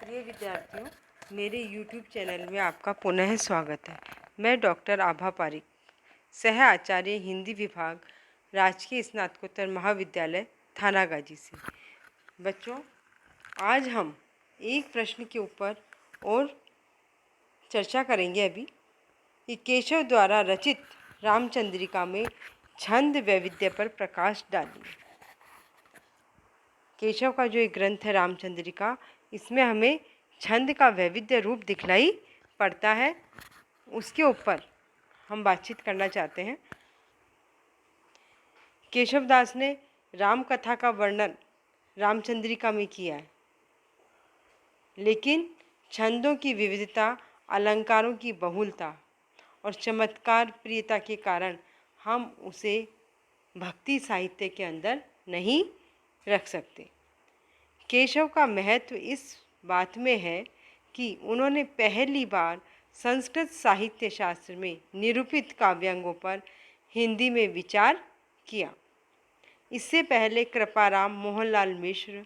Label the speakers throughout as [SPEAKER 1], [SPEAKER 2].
[SPEAKER 1] प्रिय विद्यार्थियों, मेरे YouTube चैनल में आपका पुनः स्वागत है। मैं डॉक्टर आभा पारिक, सह आचार्य हिंदी विभाग, राजकीय स्नातकोत्तर महाविद्यालय थानागाजी से। बच्चों, आज हम एक प्रश्न के ऊपर और चर्चा करेंगे अभी कि केशव द्वारा रचित रामचंद्रिका में छंद वैविध्य पर प्रकाश डालिए। केशव का जो एक ग्रंथ है रामचंद्रिका, इसमें हमें छंद का वैविध्य रूप दिखलाई पड़ता है। उसके ऊपर हम बातचीत करना चाहते हैं। केशवदास ने राम कथा का वर्णन रामचंद्रिका में किया है, लेकिन छंदों की विविधता, अलंकारों की बहुलता और चमत्कार प्रियता के कारण हम उसे भक्ति साहित्य के अंदर नहीं रख सकते। केशव का महत्व इस बात में है कि उन्होंने पहली बार संस्कृत साहित्य शास्त्र में निरूपित काव्यांगों पर हिंदी में विचार किया। इससे पहले कृपाराम, मोहनलाल मिश्र,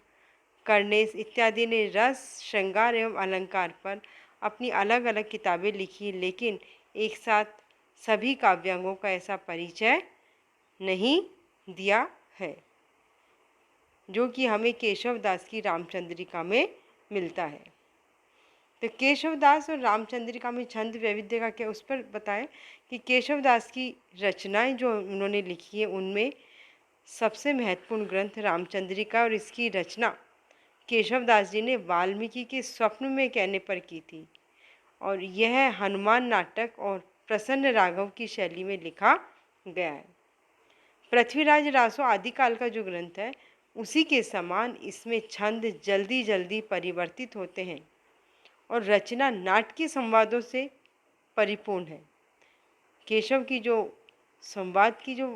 [SPEAKER 1] कर्णेश इत्यादि ने रस, श्रृंगार एवं अलंकार पर अपनी अलग अलग किताबें लिखी, लेकिन एक साथ सभी काव्यांगों का ऐसा परिचय नहीं दिया है जो कि हमें केशवदास की रामचंद्रिका में मिलता है। तो केशवदास और रामचंद्रिका में छंद वैविध्य का क्या, उस पर बताएं कि केशवदास की रचनाएं जो उन्होंने लिखी है उनमें सबसे महत्वपूर्ण ग्रंथ रामचंद्रिका, और इसकी रचना केशवदास जी ने वाल्मीकि के स्वप्न में कहने पर की थी, और यह हनुमान नाटक और प्रसन्न राघव की शैली में लिखा गया है। पृथ्वीराज रासो आदिकाल का जो ग्रंथ है उसी के समान इसमें छंद जल्दी जल्दी परिवर्तित होते हैं और रचना नाटकीय संवादों से परिपूर्ण है। केशव की जो संवाद की जो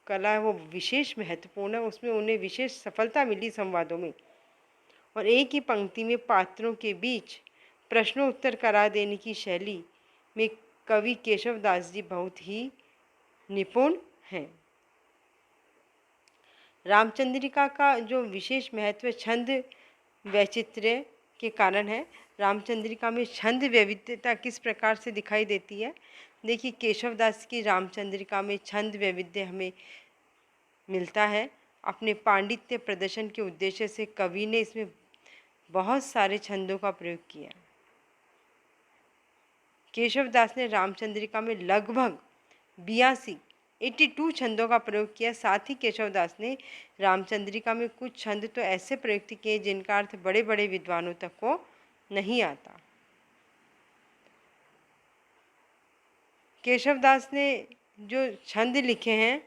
[SPEAKER 1] कला है वो विशेष महत्वपूर्ण है, उसमें उन्हें विशेष सफलता मिली संवादों में, और एक ही पंक्ति में पात्रों के बीच प्रश्नोत्तर करा देने की शैली में कवि केशवदास जी बहुत ही निपुण हैं। रामचंद्रिका का जो विशेष महत्व छंद वैचित्र्य के कारण है। रामचंद्रिका में छंद वैविध्यता किस प्रकार से दिखाई देती है? देखिए, केशवदास की रामचंद्रिका में छंद वैविध्य हमें मिलता है। अपने पांडित्य प्रदर्शन के उद्देश्य से कवि ने इसमें बहुत सारे छंदों का प्रयोग किया। केशवदास ने रामचंद्रिका में लगभग 82 छंदों का प्रयोग किया। साथ ही केशवदास ने रामचंद्रिका में कुछ छंद तो ऐसे प्रयुक्त किए जिनका अर्थ बड़े बड़े विद्वानों तक को नहीं आता। केशवदास ने जो छंद लिखे हैं,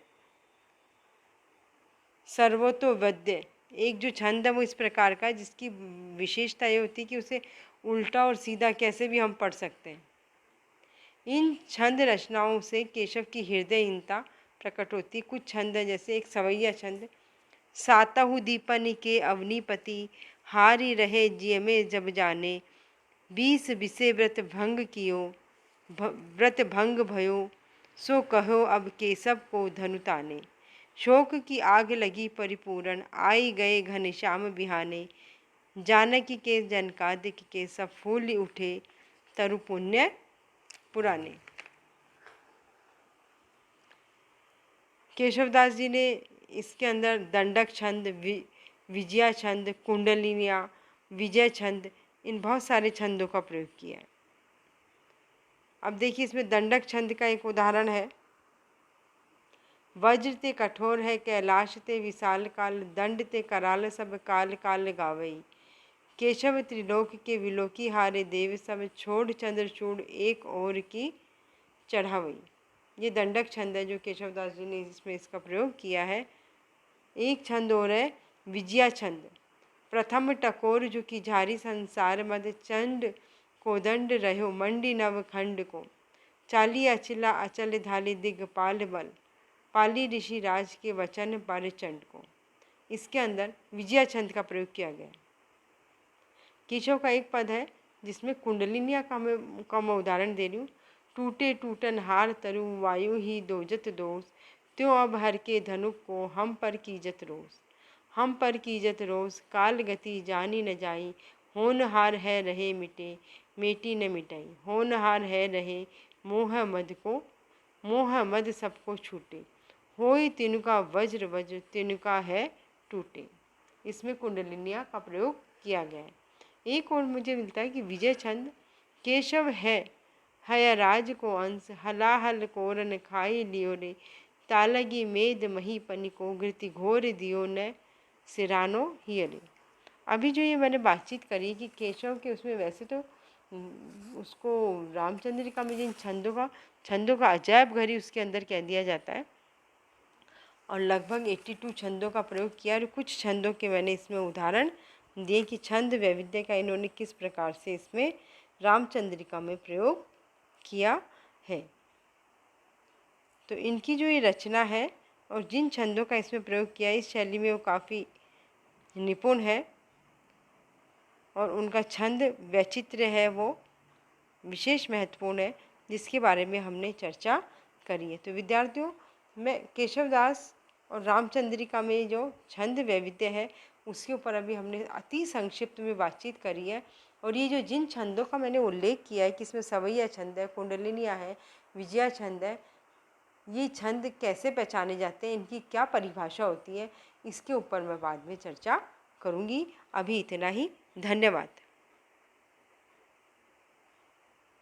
[SPEAKER 1] सर्वतोपद्य एक जो छंद है वो इस प्रकार का है जिसकी विशेषता ये होती है कि उसे उल्टा और सीधा कैसे भी हम पढ़ सकते हैं। इन छंद रचनाओं से केशव की हृदयहीनता प्रकट होती। कुछ छंद है, जैसे एक सवैया छंद, सातहु दीपन के अवनीपति, हारी रहे जिय में जब जाने, 20 बिसे व्रत भंग कियो, व्रत भंग भयो, सो कहो अब केशव को धनुताने, शोक की आग लगी परिपूर्ण, आई गए घनश्याम बिहाने, जानकी के जनकादिक के सब फूल उठे, तरु पुण्य पुराने। केशवदास जी ने इसके अंदर दंडक छंद, विजया छंद, कुंडलिनिया, विजय छंद, इन बहुत सारे छंदों का प्रयोग किया है। अब देखिए, इसमें दंडक छंद का एक उदाहरण है। वज्र ते कठोर है कैलाश ते विशाल काल, दंड ते कराल सब काल काल गावई, केशव त्रिलोक के विलोकी हारे देव सब, छोड़ चंद्रचूड़ एक और की चढ़ावई। ये दंडक छंद है जो केशवदास जी ने इसमें इसका प्रयोग किया है। एक छंद और है विजया छंद, प्रथम टकोर जो कि झारी संसार मद, चंड कोदंड रहो मंडी नव खंड को, चाली अचला अचल धाली दिग्पाल बल, पाली ऋषि राज के वचन पर चंड को। इसके अंदर विजया छंद का प्रयोग किया गया। केशव का एक पद है जिसमें कुंडलिनिया का मैं उदाहरण दे रही हूँ। टूटे टूटन हार तरु, वायु ही दोजत दोष, त्यों अब हर के धनुक को हम पर कीजत रोष, हम पर कीजत रोष, काल गति जानी न जाई, होनहार है रहे मिटे, मेटी न मिटाई। होनहार है रहे मोह मद को, मोह मद सबको छूटे। होई तिनका वज्र वज्र, तिनका है टूटे। इसमें कुंडलिनिया का प्रयोग किया गया है। एक और मुझे मिलता है कि विजय छंद, केशव है राज को अंश, हलाहल कोरन खाई लियो रे। तालगी मेद मही पनी को, घृति घोर दियो न सिरानो हियरे। अभी जो ये मैंने बातचीत करी कि केशव के उसमें वैसे तो उसको रामचंद्रिका में जिन छंदों का अजायब घर ही उसके अंदर कह दिया जाता है और लगभग 82 छंदों का प्रयोग किया। और कुछ छंदों के मैंने इसमें उदाहरण दिए कि छंद वैविध्य का इन्होंने किस प्रकार से इसमें रामचंद्रिका में प्रयोग किया है। तो इनकी जो ये रचना है और जिन छंदों का इसमें प्रयोग किया है इस शैली में वो काफ़ी निपुण है और उनका छंद वैचित्र्य है वो विशेष महत्वपूर्ण है, जिसके बारे में हमने चर्चा करी है। तो विद्यार्थियों, मैं केशवदास और रामचंद्रिका में जो छंद वैविध्य है उसके ऊपर अभी हमने अति संक्षिप्त में बातचीत करी है। और ये जो जिन छंदों का मैंने उल्लेख किया है कि इसमें सवैया छंद है, कुंडलिनियाँ है, विजया छंद है, ये छंद कैसे पहचाने जाते हैं, इनकी क्या परिभाषा होती है, इसके ऊपर मैं बाद में चर्चा करूँगी। अभी इतना ही। धन्यवाद।